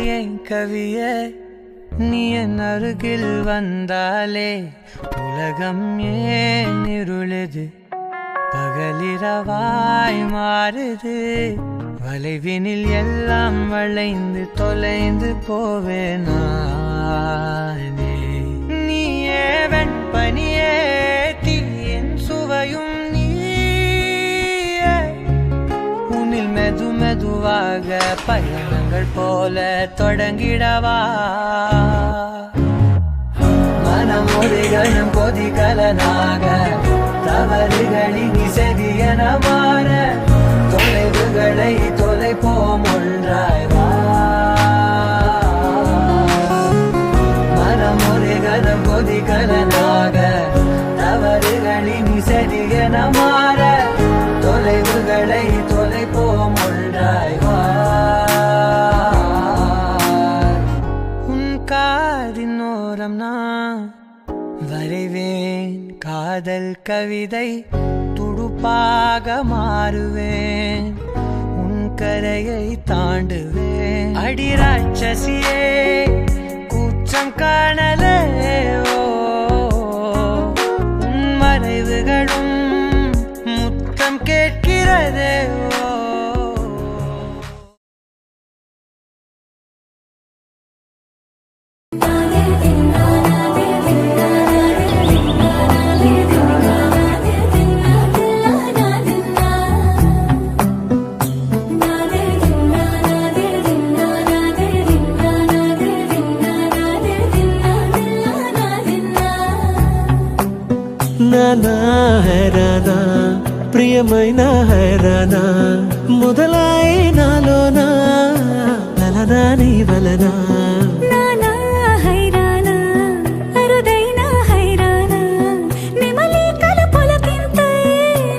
என் கவியே நீ என் அருகில் வந்தாலே உலகம் ஏன் இருளுது பகலிரவாய் மாறுது வளைவினில் எல்லாம் வளைந்து தொலைந்து போவேனே நீயே வெண்பனியே தீயின் சுவையும் உன்னில் மெது மெதுவாக பயணங்கள் போல தொடங்கிடவா மனம் ஒரு கணம் கொதிகலனாக தவறுகளின் இசையன மாற தொலைவுகளை தொலைப்போம் ஒன்றாய் வா மனம் ஒரு கணம் கொதிகலனாக தவறுகளின் இசையன மாற தொலைவுகளை தொலைப்போம் ஒன்றாய் வா உன் காதின் ஓரம் நான் வரைவேன் காதல் கவிதை துடுப்பாக மாறுவேன் உன் கரையை தாண்டுவேன் அடி ராட்சசியே கூச்சம் காணலே உன் மறைவுகளும் முத்தம் கேட்கிறதே నానా హైరానా ప్రియమైన హైరానా మొదలై నాలోనా నలనా నీ వలనా నానా హైరానా అరుదైన హైరానా నిమలి కలుపులకింతై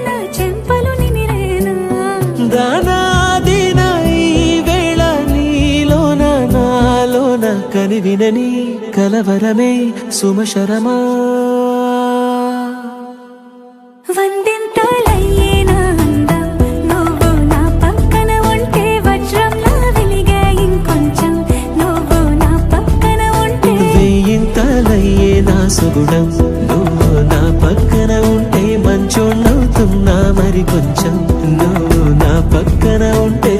నా చెంపలు నిమిరేనా దానా దిన ఈ వేళ నీలోన నాలోన కనివినని కలవరమే సుమశరమా వందింతలయ్యే నా అందం నువ్వు నా పక్కన ఉంటే వజ్రంలా వెలిగే ఇంకొంచెం నువ్వు నా పక్కన ఉంటే వేయింతలయ్యే నా సుగుణం నువ్వు నా పక్కన ఉంటే మంచోణ్ణవుతున్నా మరి కొంచెం నువ్వు నా పక్కన ఉంటే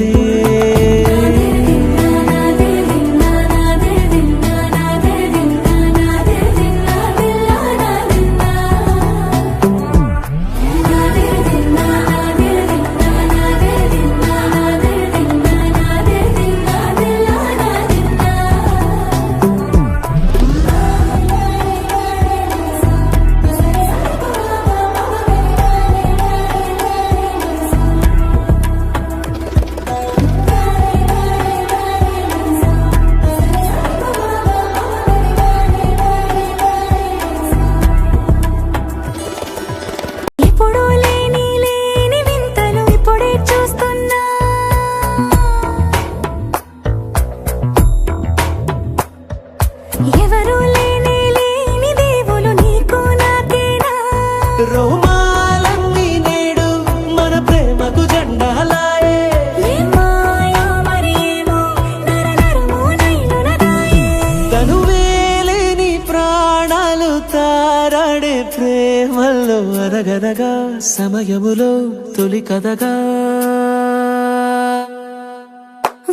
రోమాలన్నీ నేడు మన ప్రేమకు జెండాలాయే తనువేలేని ప్రాణాలు తారాడే ప్రేమల్లో అరగనగా సమయములో తొలి కథగా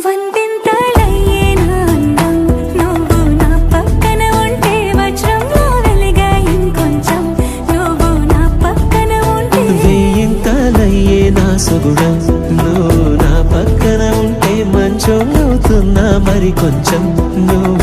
వందింతలయ్యే నా అందం నువ్వు నా పక్కన ఉంటే వజ్రంలా వెలిగే ఇంకొంచెం నువ్వు నా పక్కన ఉంటే వేయింతలయ్యే నా సుగుణం నువ్వు నా పక్కన ఉంటే మంచోణ్ణవుతున్నా మరి కొంచెం నువ్వు